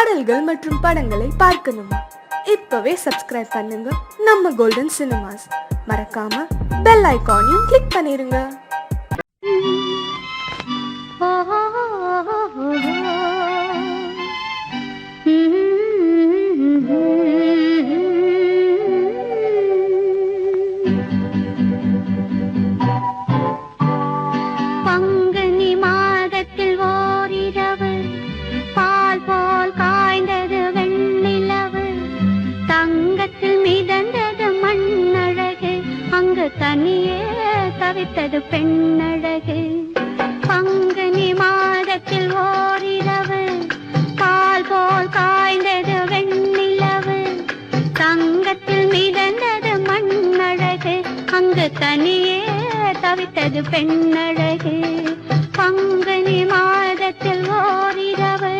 பாடல்கள் மற்றும் படங்களை பார்க்கணுமா? இப்பவே சப்ஸ்கிரைப் பண்ணுங்க நம்ம கோல்டன் சினிமாஸ். மறக்காம பெல் ஐகானையும் கிளிக் பண்ணிருங்க. தனியே தவித்தது பெண்ணழகு. பங்குனி மாதத்தில் ஓரிரவு பால் போல் காய்ந்தது வெண்ணிலவு. தங்கத்தில் மிதந்தது மண்ணழகு, அங்கு தனியே தவித்தது பெண்ணழகு. பங்குனி மாதத்தில் ஓரிரவு.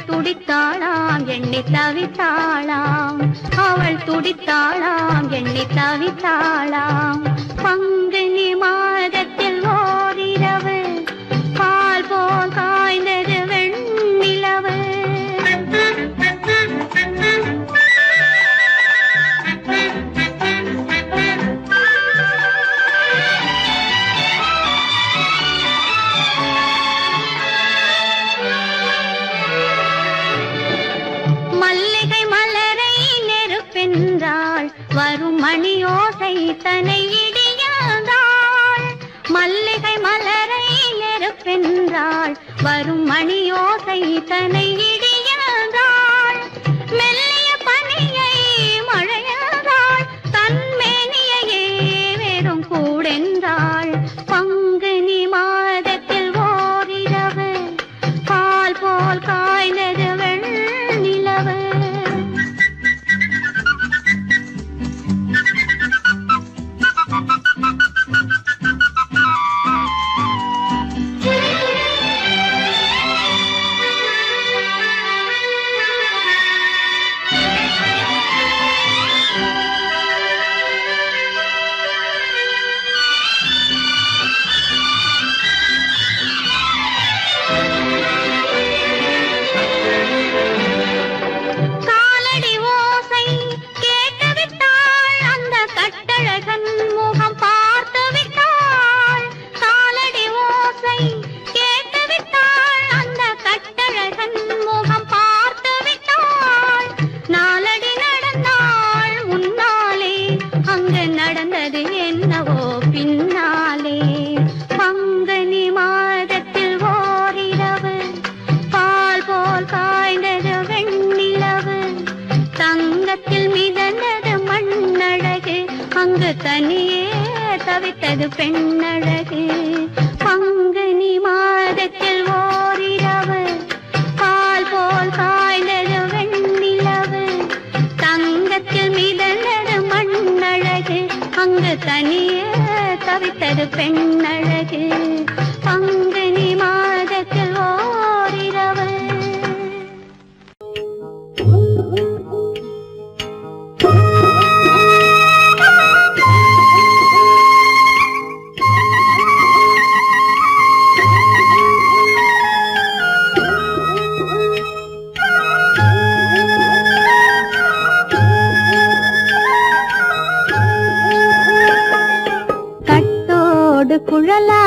துடித்தாளாம் எண்ணி தவித்தாளாம், அவள் துடித்தாளாம் எண்ணி தவித்தாளாம். பங்குனி மாதத்தில் ஓரிரவு பால் போல் காய்ந்தது வெண்ணிலவு. மல்லிகை மலரை நெருப்பென்றாள், வரும் மணியோசை தனை இடியாதாள். மல்லிகை மலரை நெருப்பென்றாள், வரும் மணியோசை தனை இடியாதாள். மெல்லிய பனியை மழையாதாள், தன்மேனியையே வெறும் கூடென்றாள். பங்குனி மாதத்தில் ஓரிரவு பால் போல் காய்ந்தது வெண்ணிலவு. நடந்தது என்னவோ பின்னாலே. பங்குனி மாதத்தில் ஓரிரவு பால் போல் காய்ந்தது வெண்ணிலவு. தங்கத்தில் மிதந்தது மண்ணழகு, அங்கு தனியே தவித்தது பெண்ணழகு. பங்குனி மாதத்தில் ஓரிரவு பால் போல் காய்ந்தது வெண்ணிலவு. தங்கத்தில் மிதந்தது மண்ணழகு, அங்கு தனியே தவித்தது பெண்ணழகு. பங்குனி மாதத்தில் ஓரிரவு. குழலா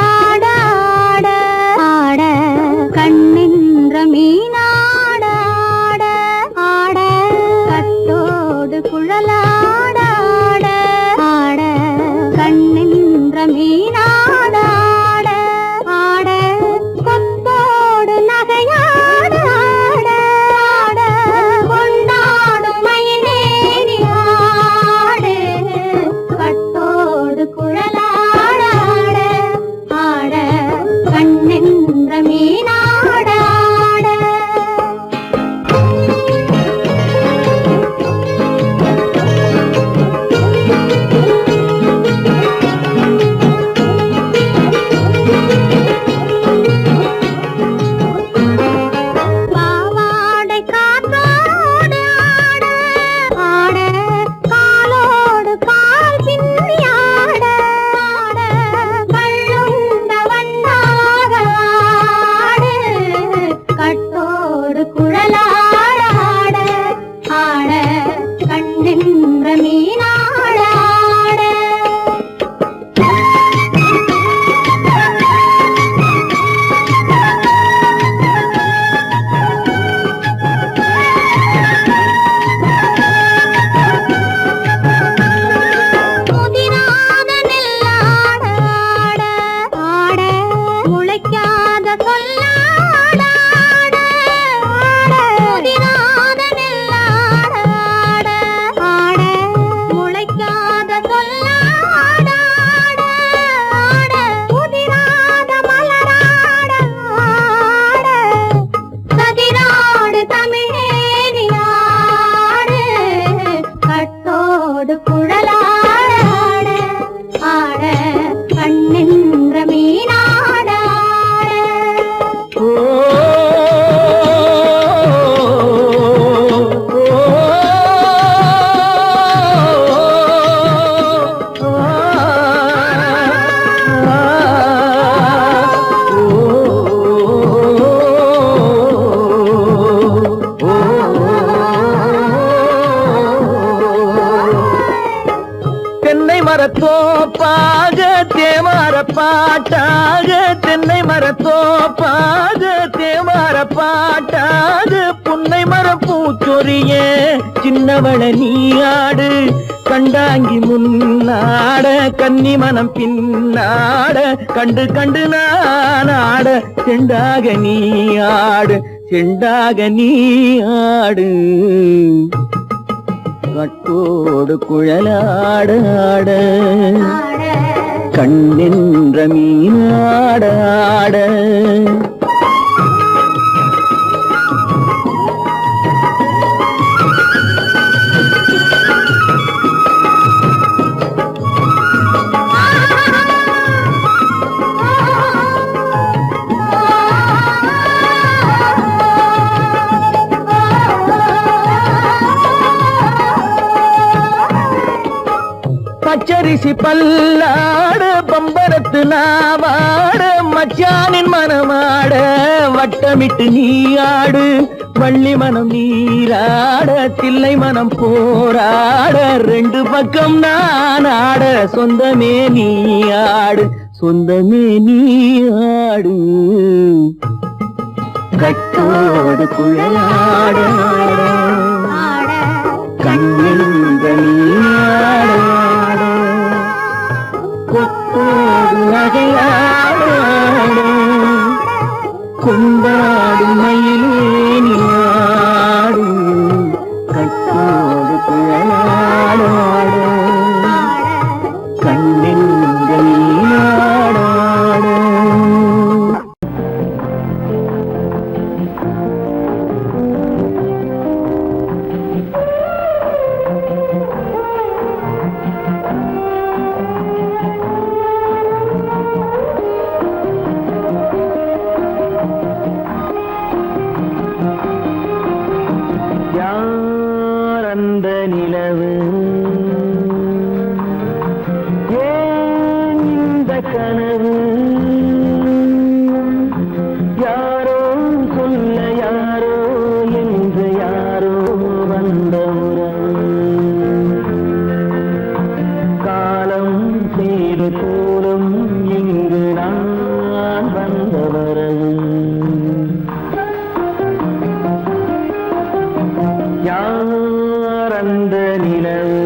சொல்லாட முதிராத நெல்லாட முளைக்காத சொல்லாட முதிராத மலராட கதிராடு தமிழேனியாடு கட்டோடு குழலாட ஆட கண்ணின்ற மீனாட தென்னை மரத்தோப்பாக தேமார பாட்டாக தென்னை மரத்தோப்பாக தேமார பாட்டாக புன்னை மர பூச்சொரிய சின்னவள நீயாடு கண்டாங்கி முன்னாட கன்னி மனம் பின்னாட கண்டு கண்டு நானாட செண்டாக நீயாடு செண்டாக நீயாடு கட்டோடு குழலாடாட கண்ணின்ற மீனாடாட பச்சரிசி பல்லாட பம்பரத்து நாவாட மச்சானின் மனமாட வட்டமிட்டு நீயாடு வள்ளி மனம் நீராட தில்லை மனம் போராட ரெண்டு பக்கம் நான் ஆட சொந்தமே நீயாடு சொந்தமே நீயாடு கட்டோடு குழலாட கண்ணின்ற நீயாட கொத்தோடு நகையாட கொண்டாடு மயிலேனியாடு கட்டோடு குழலாட கண்ணின்ற நீயாட அந்த நிலவு ஏன் இந்த கனவு யாரோ சொல்ல யாரோ என்று யாரோ வந்த உறவு காலம் செய்து போலும் இங்கு நான் வந்த வரவு யார் அந்த நிலவு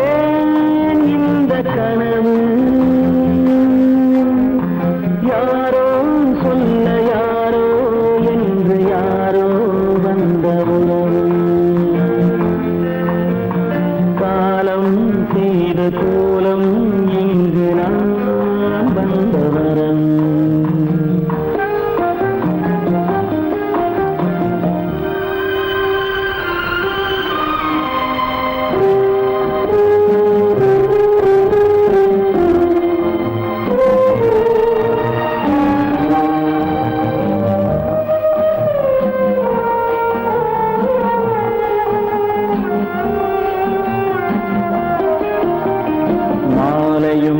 ஏன் இந்த கனவு யாரோ சொல்ல யாரோ என்று யாரோ வந்த உறவு காலம் செய்த கோலம் இங்கு நான் வந்த வரம்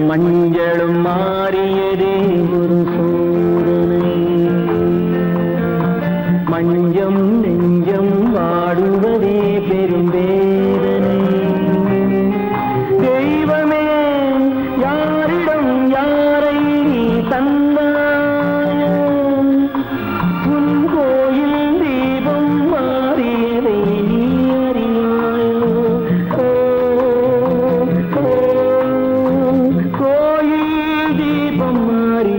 மஞ்சளும் மாறியதே ஒரு சோதனை மஞ்சம் நெஞ்சம் வாடுவதே பெரும் வேதனை தெய்வமே யாரிடம் யாரை தந்தாயோ உன் கோயில் தீபம் மாறியதை நீ அறியாயோ கோயில் தீபம் மாறி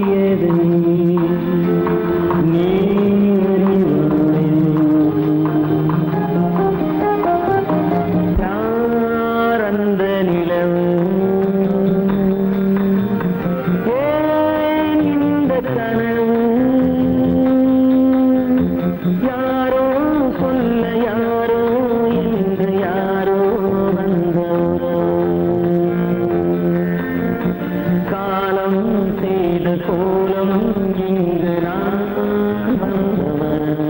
கோலம் இங்கு நான் வந்தவன்.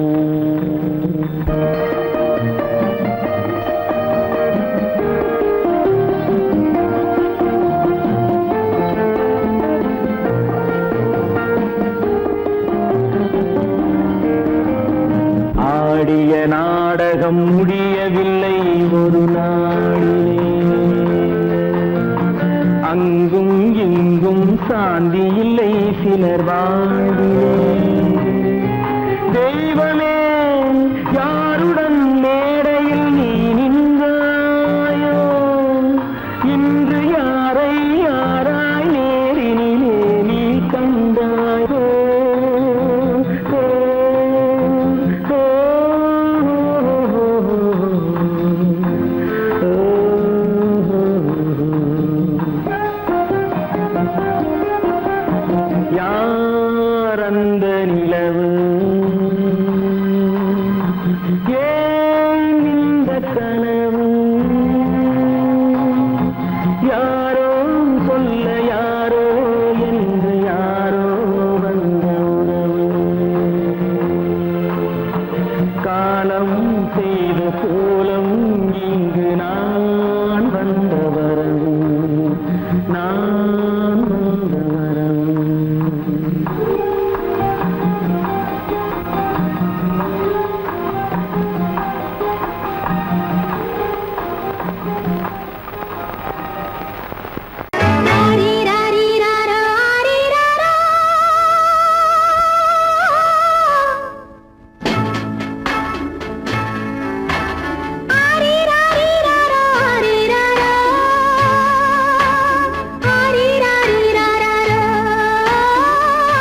ஆடிய நாடகம் முடியவில்லை ஒரு நாளிலே, அங்கும் இங்கும் சாந்தி இல்லை சிலர் வாழ்விலே. தெய்வமே யாருடன் மேடையில் நீ நின்றாயோ, இன்று யாரை யாராய் நேரினிலே நீ கண்டாயோ. யார் அந்த நிலவு, ஏன் இந்த கனவு, யாரோ சொல்ல யாரோ என்று யாரோ வந்த உறவு. காலம் செய்த கோலம் இங்கு நான் வந்த வரவு, நான் வந்த வரவு. ஆரிராரிராரா, ஆரிராரா. ஆரிராரிராரா, ஆரிராரா. ஆரிராரிராரா,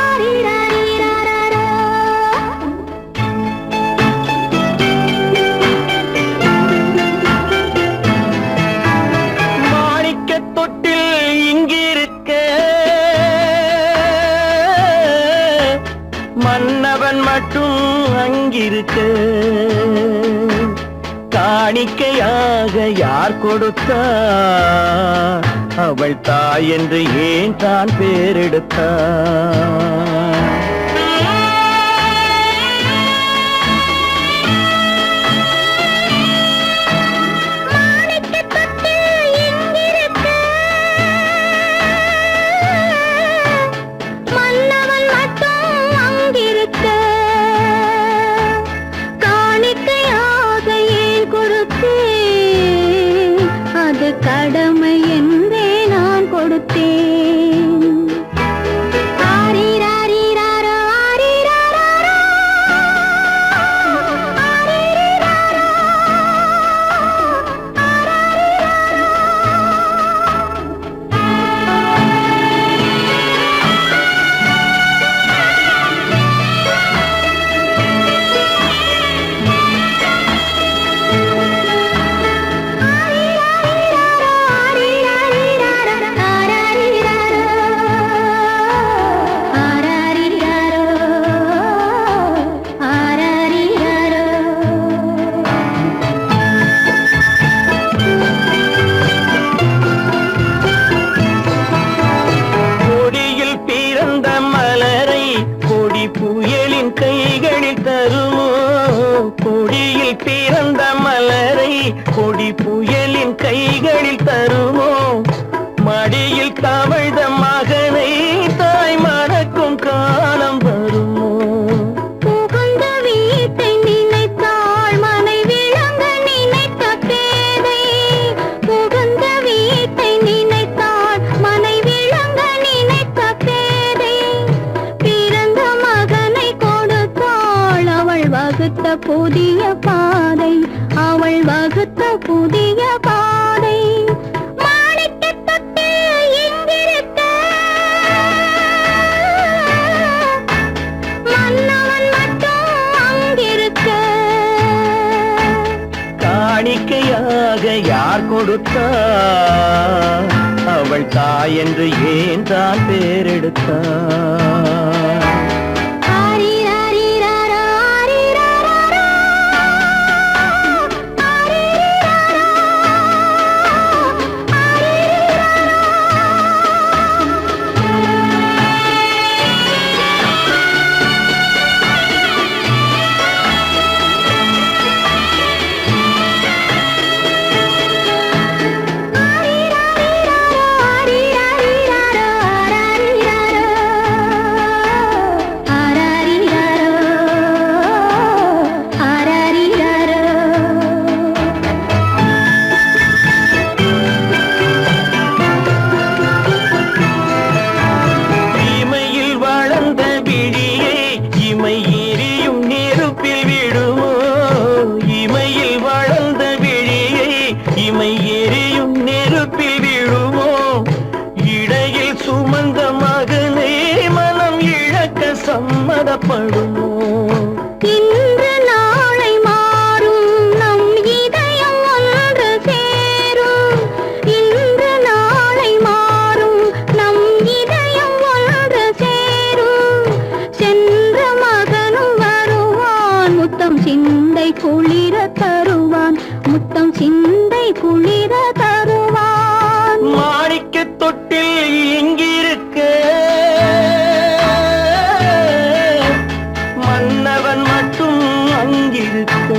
ஆரிராரிராரா. மாணிக்கத் தொட்டில் இங்கிருக்க, மன்னவன் மட்டும் அங்கிருக்க. காணிக்கையாக யார் கொடுத்தார், அவள் தாய் என்று ஏன் தான் பேரெடுத்தார். மாணிக்கத் தொட்டில் இங்கிருக்க, மன்னவன் மட்டும் அங்கிருக்க. காணிக்கையாக ஏன் கொடுத்தேன், அது கடமை என்றே நான் கொடுத்தேன். ஆரிராரிராரா, ஆரிராரா. ஆரிராரா. கொடியில் பிறந்த மலரை கொடி புயலின் கைகளில் தருமோ, கொடியில் பிறந்த மலரை கொடி புயலின் கைகளில் தருமோ. மடியில் தவழ்ந்த மகனை தாய் மறக்கும் காலம் வருமோ. புகுந்த வீட்டை நினைத்தாள் மனை விளங்க நினைத்த பேதை. புகுந்த வீட்டை நினைத்தாள் மனை விளங்க நினைத்த பேதை. பிறந்த மகனை கொடுத்தாள் அவள் வகுத்த புதிய பாதை, அவள் வகுத்த புதிய பாதை. மாணிக்கத் தொட்டில் இங்கிருக்க, மன்னவன் மட்டும் அங்கிருக்க. காணிக்கையாக யார் கொடுத்தார், அவள் தாய் என்று ஏன் தான் பேரெடுத்தார். ஆரிராரிராரா, ஆரிராரா. ஆரிராரா. ஆரிராரா. வருத்தப்படுமோ? இன்று நாளை மாறும் நம் இதயம் ஒன்று சேரும். இன்று நாளை மாறும் நம் இதயம் ஒன்று சேரும். சென்ற மகனும் வருவான், முத்தம் சிந்தை குளிர தருவான், முத்தம் சிந்தை குளிர தருவான். மாணிக்க தொட்டில் இங்கிருக்க மன்னவன் மட்டும் அங்கிருக்க.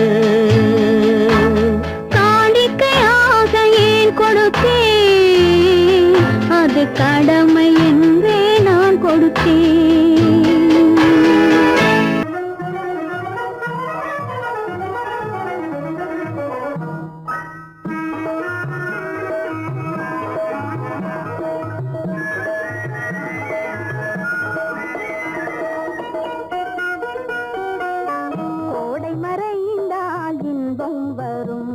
காணிக்கையாக ஏன் கொடுத்தேன், அது கடமை என்றே நான் கொடுத்தேன். கோடை மறைந்தால் இன்பம் வரும்,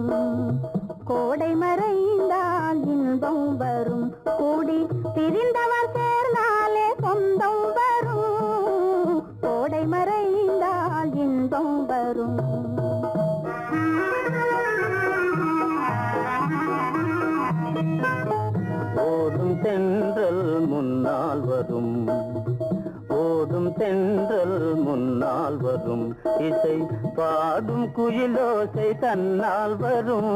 கோடை மறைந்தால் இன்பம் வரும். கூடி பிரிந்தவர் சேர்ந்தாலே சொந்தம் வரும். கோடை மறைந்தால் இன்பம் வரும். ஓடும் தென்றல் முன்னால் வரும், ஓடும் தென்றல் முன்னால் வரும். இசை பாடும் குயிலோசை தன்னால் வரும்.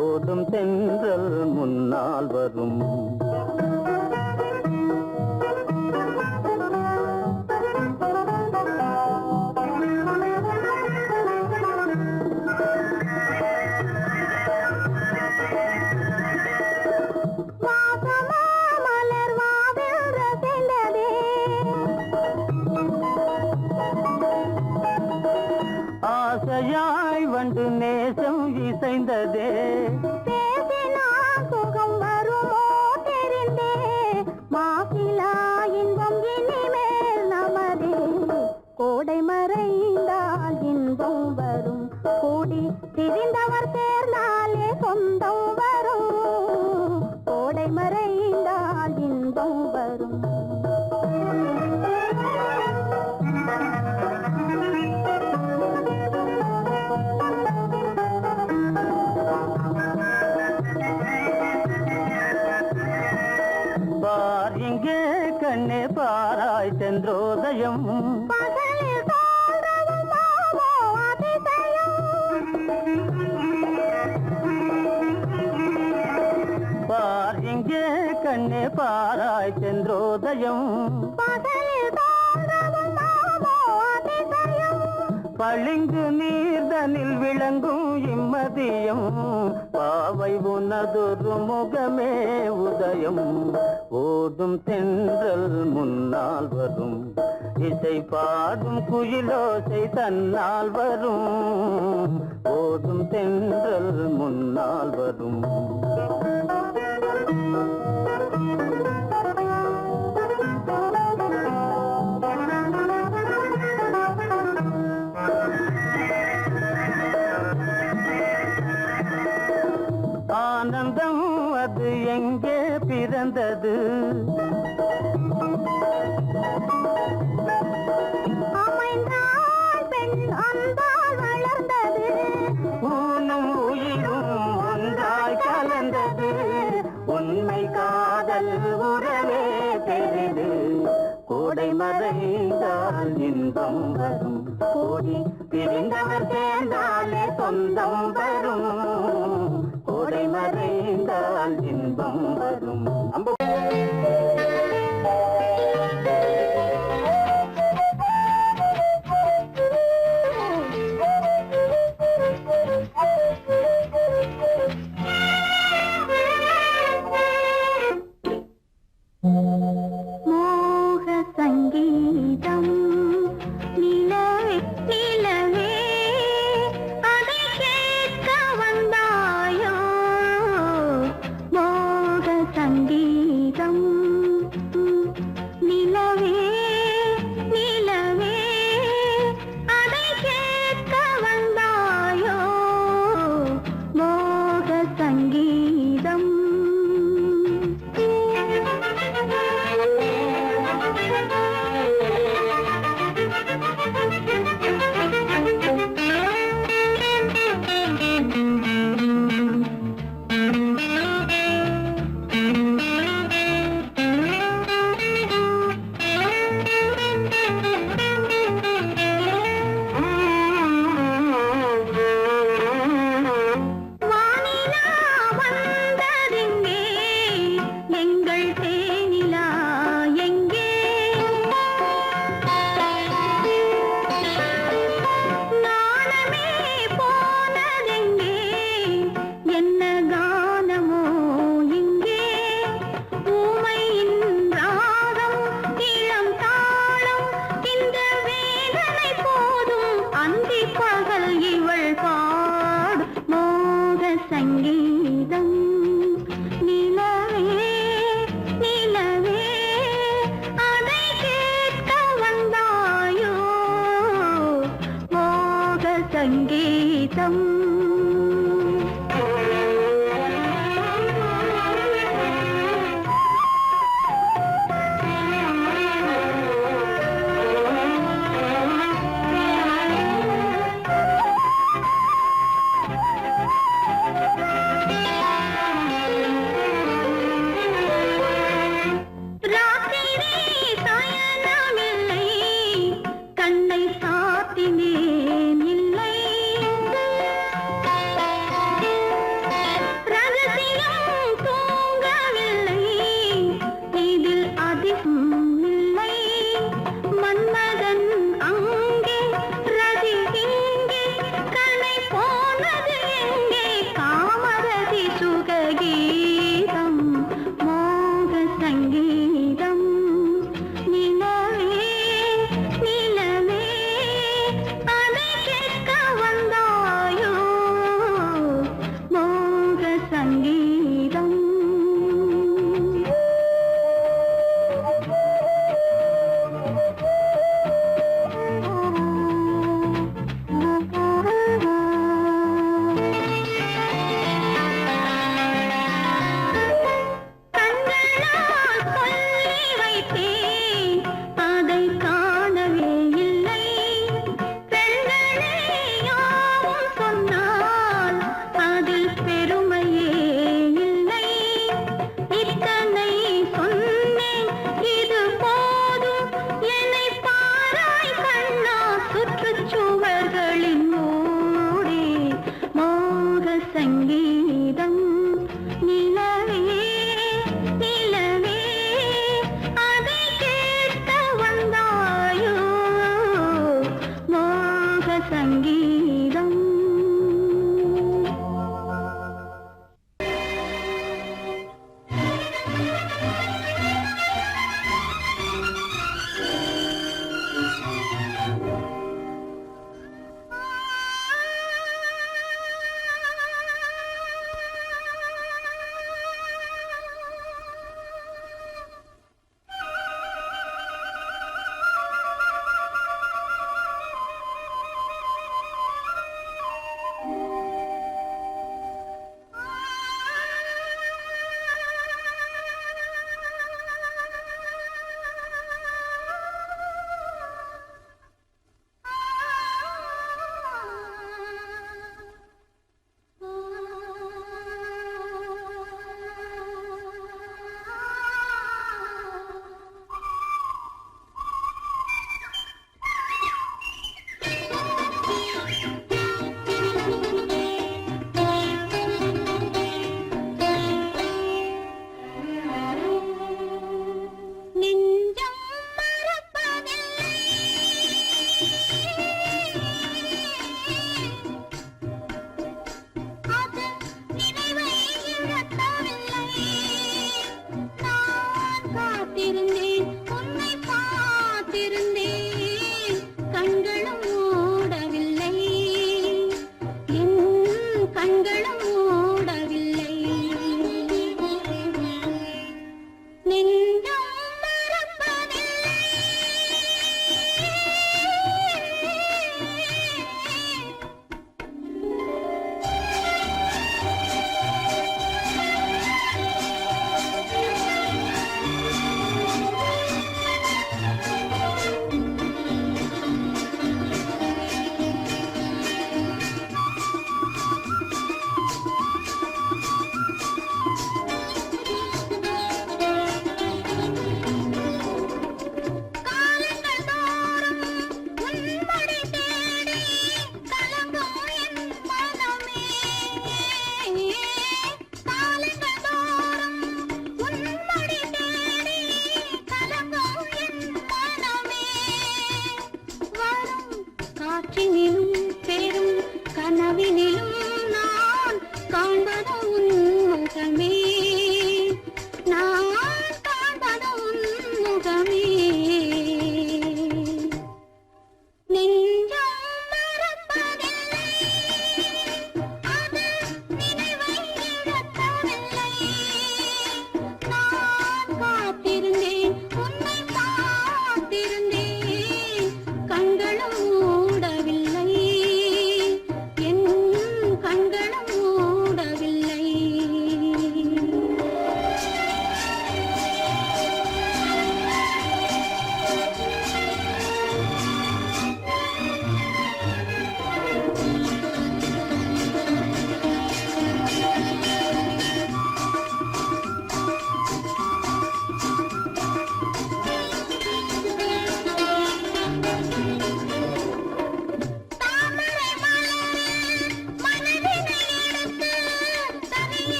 ஓடும் தென்றல் முன்னால் வரும். வாசமா மலர் வாவென்ற சென்றதே, ஆசையாய் வந்து நேசம் இசைந்ததே. பேசினால் சுகம் வருமோ தெரிந்தே, மாசிலா இன்பம் இனிமேல் நமதே. கோடை மறைந்தால் இன்பம் வரும், கூடி திரிந்தவர் சேர்ந்தாலே சொந்தம் வரும். கோடை மறைந்தால் இன்பம் வரும். பார் இங்கே கண்ணே பாராய் சென்றோதயம். பகலில் தோன்றவும் மாமோ அதிசயம். பார் இங்கே கண்ணே பாராய் சென்றோதயம். பகலில் தோன்றவும் மாமோ அதிசயம். பளிங்கு நீர்தனில் விளங்கும் இம்மதியம். பாவை உனதொரு முகமே உதயம். ஓடும் தென்றல் முன்னால் வரும், இசை பாடும் குயிலோசை தன்னால் வரும். ஓடும் தென்றல் முன்னால் வரும். ஆனந்தம் அது எங்கே பிறந்தது? அமைந்தாள் பெண் அன்பால் வளர்ந்தது. ஊனும் உயிரும் ஒன்றாய் கலந்தது. உண்மை காதல் உறவே பெரிது. கோடை மறைந்தால் இன்பம் வரும், கூடி பிரிந்தவர் சேர்ந்தாலே சொந்தம் வரும். கோடை மறைந்தால் இன்பம் வரும். மோக சங்கீதம் நிலவே நிலவே, அதை கேட்க வந்தாயோ. மோக சங்கீதம் சங்கீதம்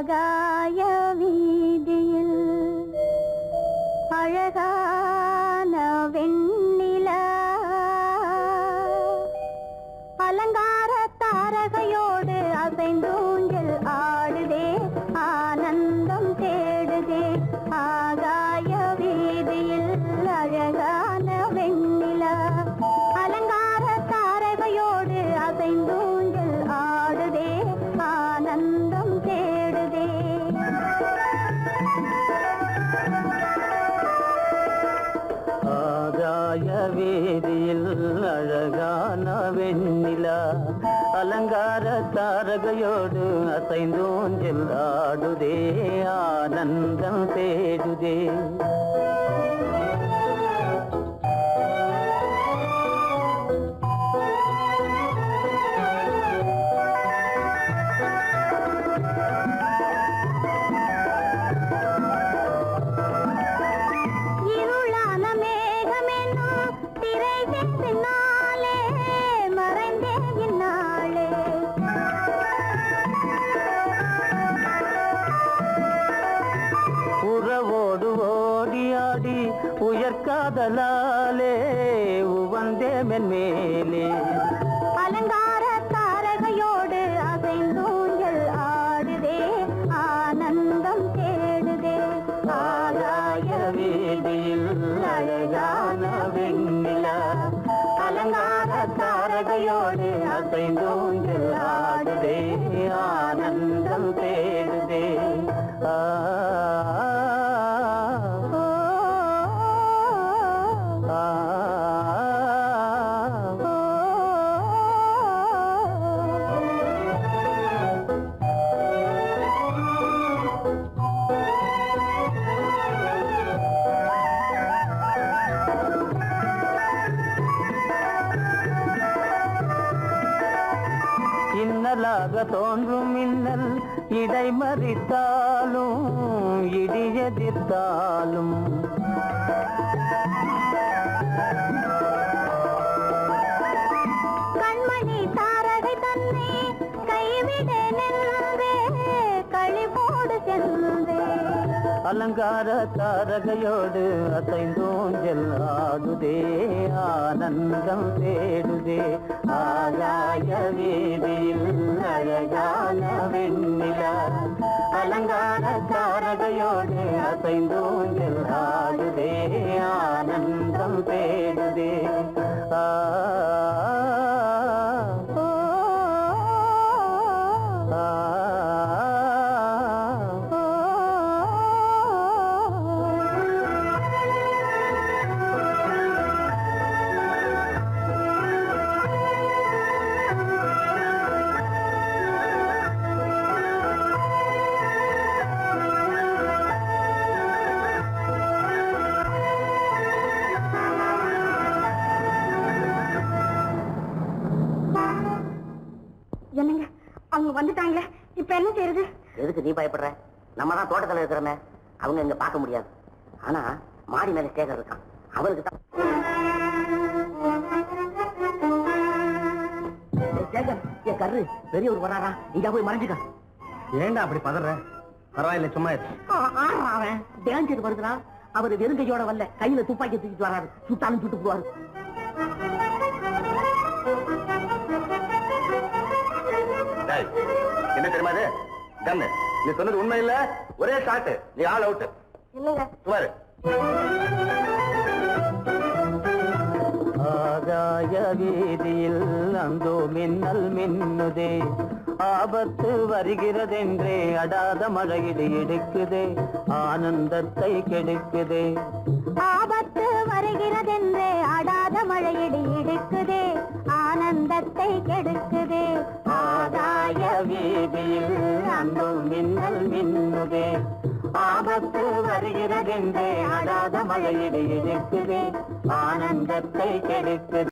ஆகாய வீதியில் அழகான வெண்ணிலா அலங்கார தாரகையோடு அசைந்தூஞ்சல் ஆடுதே ஆனந்தம் தேடுதே ஆகாய வீதியில் அழகான வெண்ணிலா அலங்கார தாரகையோடு அசைந்தூஞ்சல் ஆடுதே ஆனந்தம் தேடுதே ஆகாய வீதியில் அழகான வெண்ணிலா அலங்கார தாரகையோடு அசைந்தோஞ்சல் ஆடுதே ஆனந்தம் தேடுதே இருளான மேகமென்னும் திரை பின்னாலே மறைந்தே இந்நாளே உறவோடு ஓடியாடி உயர்காதலாலே உவந்தே மென்மேலே அலங்கார தாரகையோடு அசைந்தூஞ்சல் ஆடுதே ஆனந்தம் தேடுதே ஆகாய வீதியில் அழகான வெண்ணிலா அலங்கார தாரகையோடு அசைந்தூஞ்சல் ஆடுதே ஆனந்தம் தேடுதே ஆ இன்னலாக தோன்றும் மின்னல் இடைமறித்தாலும் இடியெதிர்த்தாலும் கண்மணி தாரகை தன்னை கைவிட நின்றே களிபோடு சென்றே அலங்கார தாரகையோடு அசைந்தோஞ்சல் ஆடுதே ஆனந்தம் தேடுதே ஆகாய வீதியில் அழகான வெண்ணிலா அலங்கார தாரகையோடு அசைந்தோஞ்சல் ஆடுதே ஆனந்தம் தேடுதே ஆ என்னங்க அவங்க வந்துட்டாங்களே இப்ப என்ன செய்யறது எதுக்கு நீ பயப்படுற? நம்ம தான் தோட்டத்துல இருக்கிறோமே, அவங்க இங்க பார்க்க முடியாது. ஆனா மாடி மேல சேகர் இருக்கான், அவனுக்கு தான். சேகர், என் கரு பெரியவர் வராரா, இங்க போய் மறைஞ்சுக்க. ஏண்டா அப்படி பதற? பரவாயில்ல, சும்மா இரு. அவன் டேஞ்சர் வருதுனா, அவர் வெறுங்கையோட வரல, கையில துப்பாக்கி தூக்கிட்டு வராரு, சுட்டாலும் சுட்டு போவாரு. என்ன தெரியுமா இது? கண்ணு, நீ சொன்னது உண்மை இல்ல, ஒரே ஷாட், நீ ஆல் அவுட். இல்லங்க சுமாரு. ஆகாய வீதியில் அந்தோ மின்னல் மின்னுதே, ஆபத்து வருகிறதென்றே அடாத மழையிடு இடுக்குதே, ஆனந்தத்தை கெடுக்குதே. ஆபத்து வருகிறதென்றே அடாத மழையிடி இடுக்குதே, ஆனந்தத்தை கெடுக்குதே. ஆகாய வீதியில் அந்தோ மின்னல் மின்னுதே, ஆபத்து வருகிறதென்றே அடாத மழையிடு இடுக்குதே, ஆனந்தத்தை கெடுக்குதே.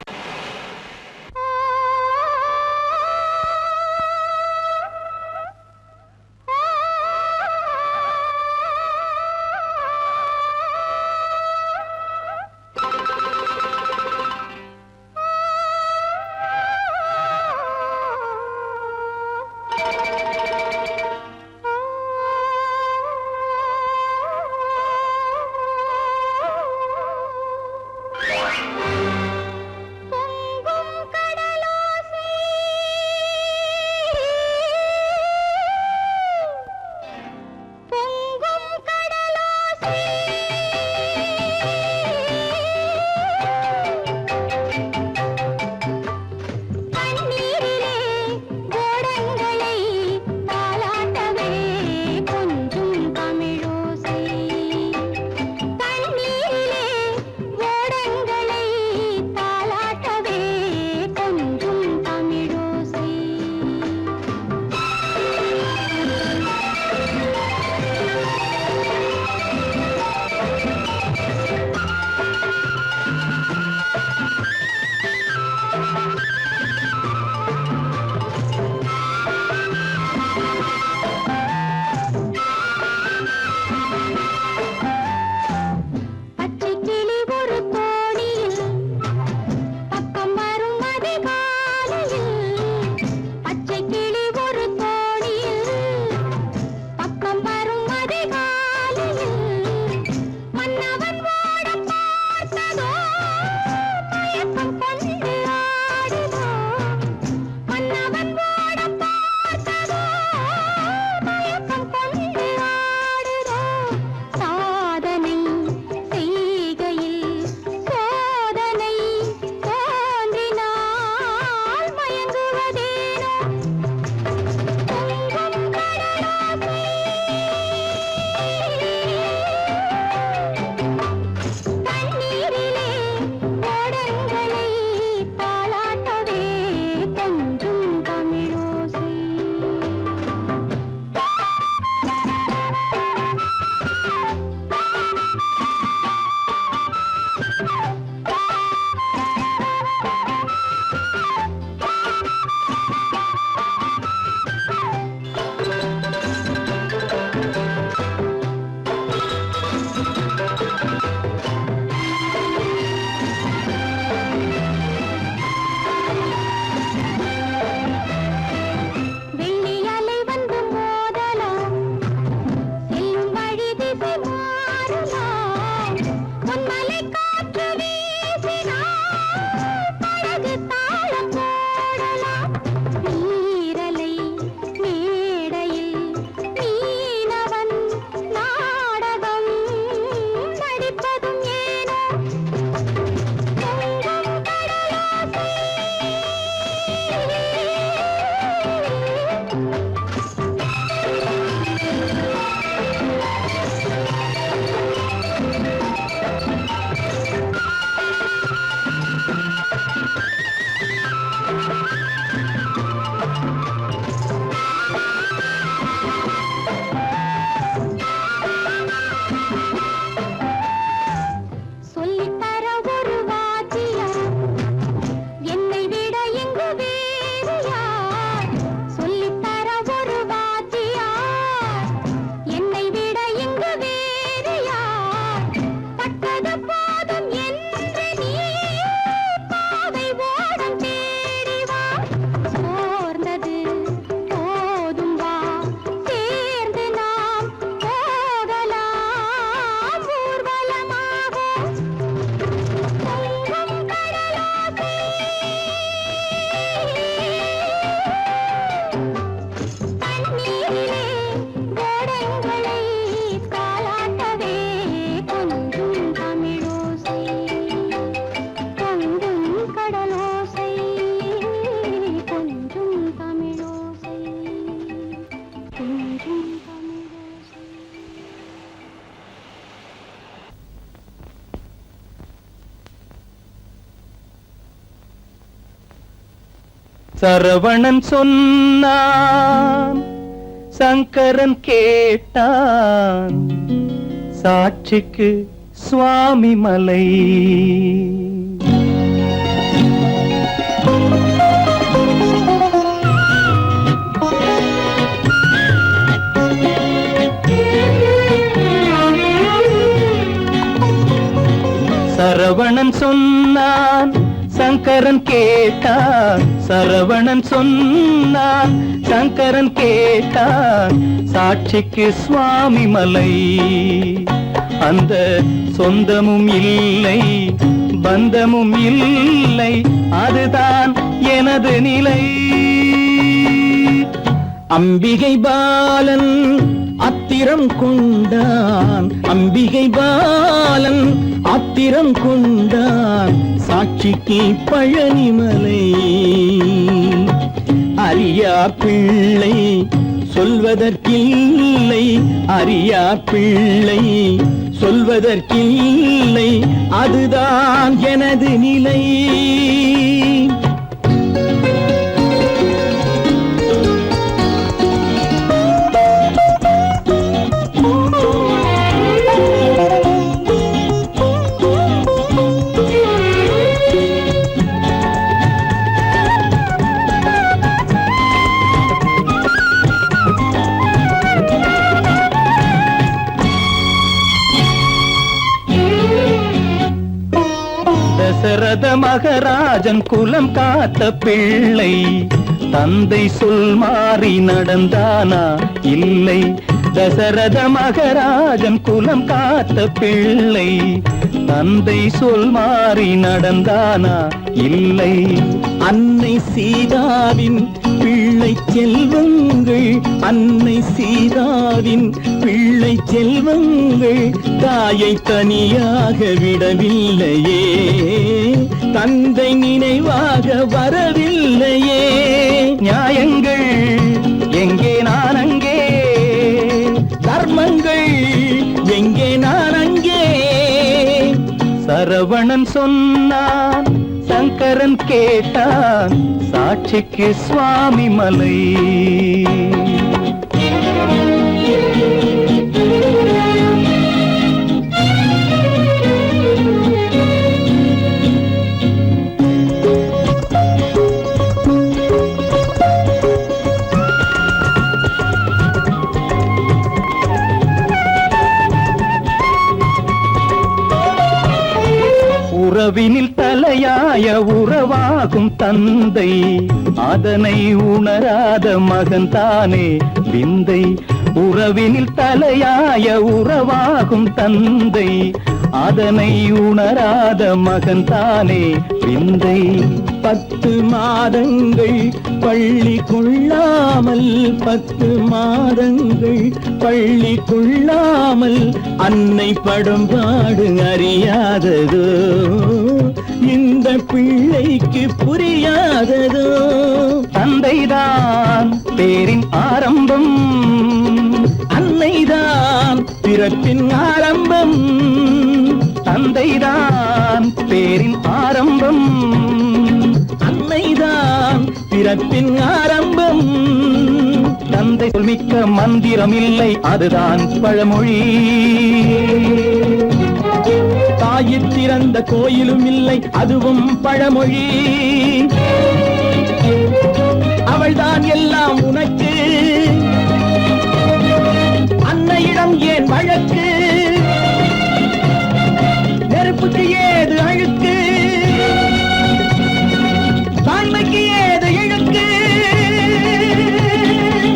சரவணன் சொன்னான், சங்கரன் கேட்டான், சாட்சிக்கு சுவாமி மலை. சரவணன் சொன்னான், சங்கரன் கேட்டான், சரவணன் சொன்னான், சங்கரன் கேட்டான், சாட்சிக்கு சுவாமி மலை. அந்த சொந்தமும் இல்லை, பந்தமும் இல்லை, அதுதான் எனது நிலை. அம்பிகை பாலன் அத்தி ஆத்திரம் கொண்டான் அம்பிகை பாலன், ஆத்திரம் கொண்டான் சாட்சிக்கு பழனிமலை. அறியா பிள்ளை சொல்வதற்கில்லை, அறியா பிள்ளை சொல்வதற்கில்லை, அதுதான் எனது நிலை. தசரத மகராஜன் குலம் காத்த பிள்ளை, தந்தை சொல் மாறி நடந்தானா இல்லை. தசரத மகராஜன் குலம் காத்த பிள்ளை, தந்தை சொல் மாறி நடந்தானா இல்லை. அன்னை சீதாவின் பிள்ளை செல்வங்கள், அன்னை சீதாவின் பிள்ளை செல்வங்கள் தாயை தனியாக விடவில்லையே, தந்தை நினைவாக வரவில்லையே. நியாயங்கள் எங்கே நான் அங்கே, தர்மங்கள் எங்கே நான் அங்கே. சரவணன் சொன்னான், சங்கரன் கேட்டான், சாட்சிக்கு சுவாமி மலை. உறவினில் தலையாய உறவாகும் தந்தை, அதனை உணராத மகன் தானே விந்தை. உறவினில் தலையாய உறவாகும் தந்தை, அதனை உணராத மகன் தானே விந்தை. 10 மாதங்கள் பள்ளி கொள்ளாமல், 10 மாதங்கள் பள்ளி கொள்ளாமல் அன்னை படும் பாடு அறியாததோ, இந்த பிள்ளைக்கு புரியாததோ. தந்தைதான் பேரின் ஆரம்பம், அன்னைதான் பிறப்பின் ஆரம்பம். தந்தைதான் பேரின் ஆரம்பம், அன்னைதான் பிறப்பின் ஆரம்பம். தந்தை சொல்மிக்க மந்திரம் இல்லை, அதுதான் பழமொழி. தாயிற் திறந்த கோயிலும் இல்லை, அதுவும் பழமொழி. அவள்தான் எல்லாம் உனக்கு, அன்னையிடம் ஏன் வழக்கு? நெருப்புக்கு ஏது அழுக்கு, தாய்மைக்கு ஏது இழுக்கு?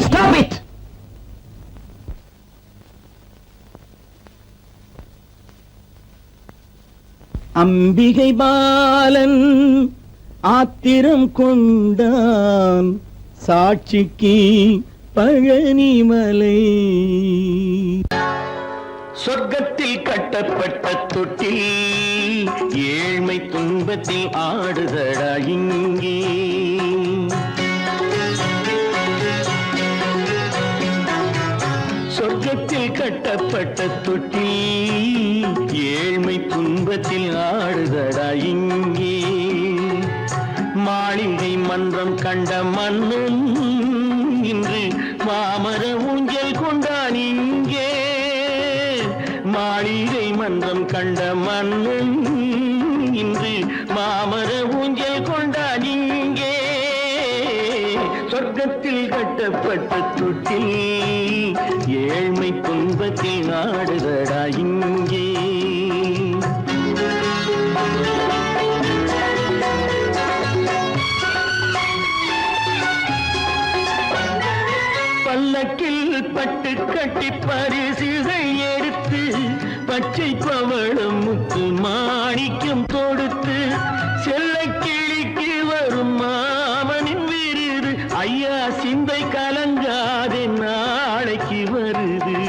Stop it! அம்பிகை பாலன் ஆத்திரம் கொண்டான், சாட்சிக்கு பழனிமலை. சொர்க்கத்தில் கட்டப்பட்ட தொட்டில் ஏழ்மை துன்பத்தில் ஆடுதடா இங்கே. சொர்க்கத்தில் கட்டப்பட்ட தொட்டில் ஏழ்மை துன்பத்தில் ஆடுதடா இங்கே. மாளிகை மன்றம் கண்ட மன்னன் இன்று மாமர ஊஞ்சல் கொண்டான் இங்கே. மாளிகை மன்றம் கண்ட மன்னன் இன்று மாமர ஊஞ்சல் கொண்டான் இங்கே. சொர்க்கத்தில் கட்டப்பட்ட தொட்டில் ஏழ்மை துன்பத்தில் நாடுதடா இங்கே. பல்லக்கில் பட்டு கட்டி பரிசுகள் எடுத்து, பச்சை பவளம் முத்து மாணிக்கம் கொடுத்து, செல்ல கிளிக்கு வரும் மாமனின் விருது, ஐயா சிந்தை கலங்காதே நாளைக்கு வருது.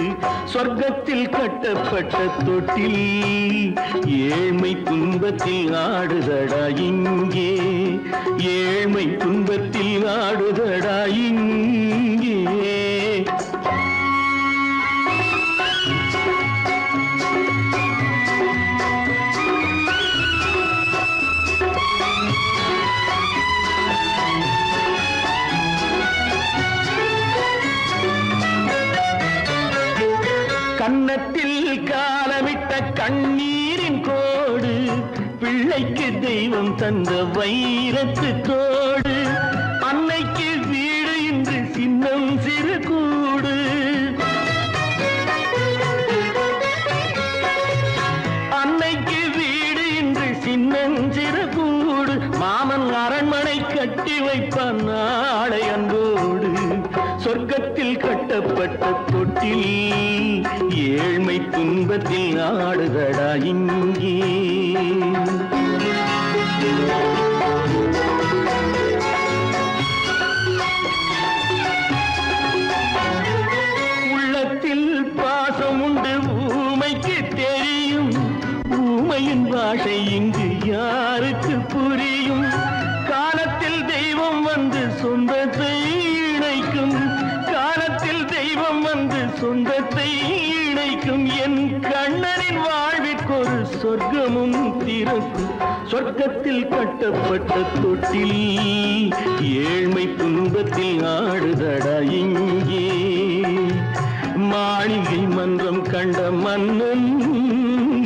சொர்க்கத்தில் கட்டப்பட்ட தொட்டில் ஏழ்மை துன்பத்தில் ஆடுதடா இங்கே, ஏழ்மை துன்பத்தில் ஆடுதடா இங்கே. கன்னத்தில் காலமிட்ட கண்ணீரின் கோடு, பிள்ளைக்கு தெய்வம் தந்த வைரத்து தோடு, அன்னைக்கு வீடு இன்று சின்னம் சிறு கூடு. அன்னைக்கு வீடு இன்று சின்னம் சிறு கூடு, மாமன் அரண்மனை கட்டி வைப்பான் நாளை அன்போடு. சொர்க்கத்தில் கட்டப்பட்ட தொட்டில் ஏழ்மை துன்பத்தில் ஆடுதடா இங்கே. உள்ளத்தில் பாசம் உண்டு ஊமைக்கு தெரியும், ஊமையின் பாஷை இங்கு யாருக்கு புரியும். காலத்தில் தெய்வம் வந்து சொந்தத்தை இணைக்கும், காலத்தில் தெய்வம் வந்து சொந்தத்தை இணைக்கும். என் கண்ணனின் வாழ்விற்கொரு சொர்க்கமும் திறக்கும். சொர்க்கத்தில் கட்டப்பட்ட தொட்டில் ஏழ்மை துன்பத்தில் ஆடுதடா இங்கே. மாளிகை மன்றம் கண்ட மன்னன்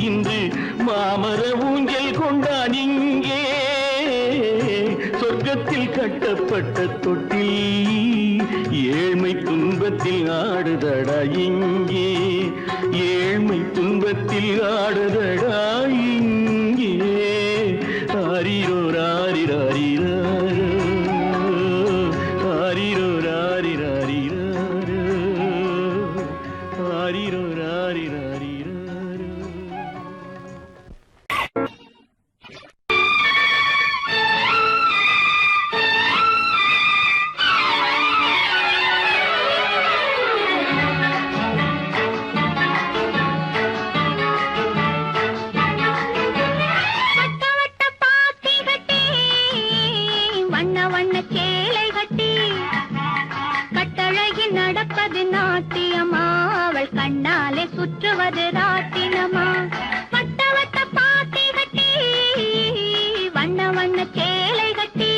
இன்று மாமர ஊஞ்சல் கொண்டான் இங்கே. சொர்க்கத்தில் கட்டப்பட்ட தொட்டில் ஏழ்மை துன்பத்தில் ஆடுதடா இங்கே, ஏழ்மை துன்பத்தில் ஆடுதடா இங்கே. ஆரிரோ ராரிராரிரோ, ஆரிரோ ராரிராரிரோ, ஆரிரோ ராரிராரிரோ. சுற்றுவது ராட்டினமா, வட்ட வட்ட பாத்தி கட்டி வண்ண வண்ண சேலை கட்டி,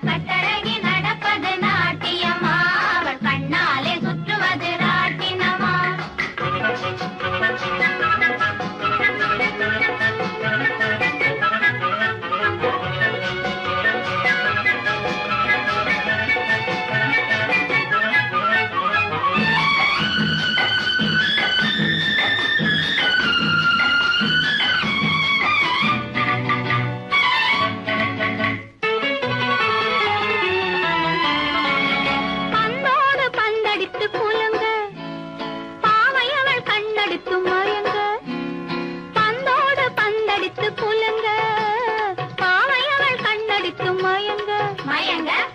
கட்டழகி நடப்பது நாட்டியமா, அவள் கண்ணாலே சுற்றுவது ராட்டினமா.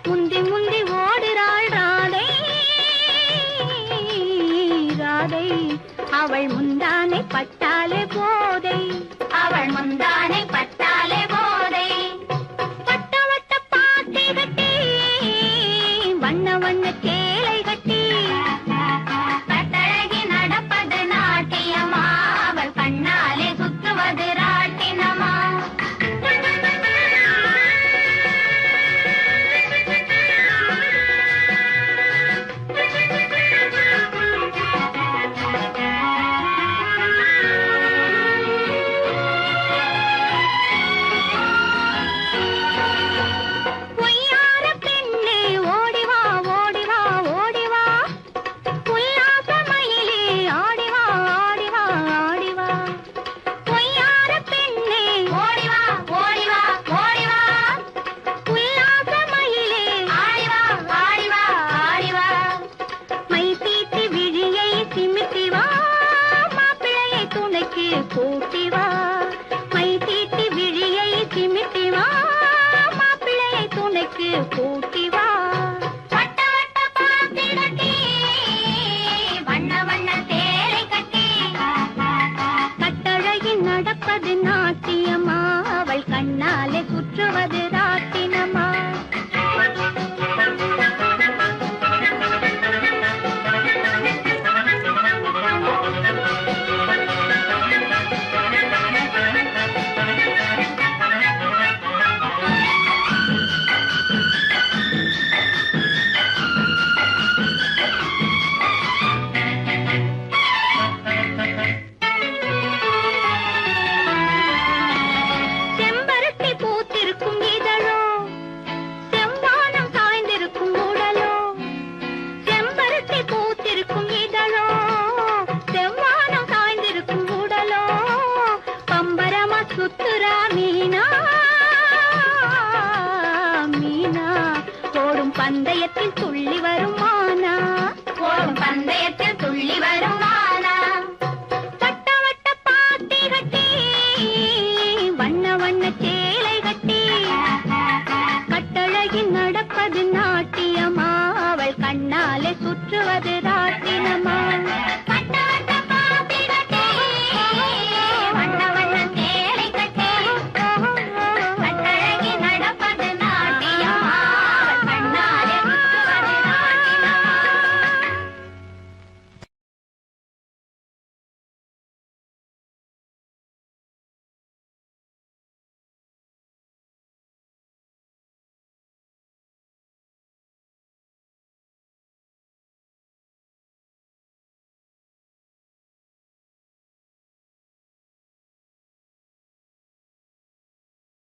முந்தி முந்தி ஓடுறாள் ராதை, ராதை அவள் முந்தானை பட்டாலே போதை, அவள் முந்தானை பட்டாலே போதை. வட்ட வட்ட பாத்தி கட்டி வண்ண வண்ண சேலை கட்டி, கட்டழகி நடப்பது நாட்டியமா, அவள் கண்ணாலே சுற்றுவது ராட்டினமா. கூட்டி வா, மை தீட்டி விழியை சிமிட்டி வா, மாப்பிள்ளையை துணைக்கு கூட்டி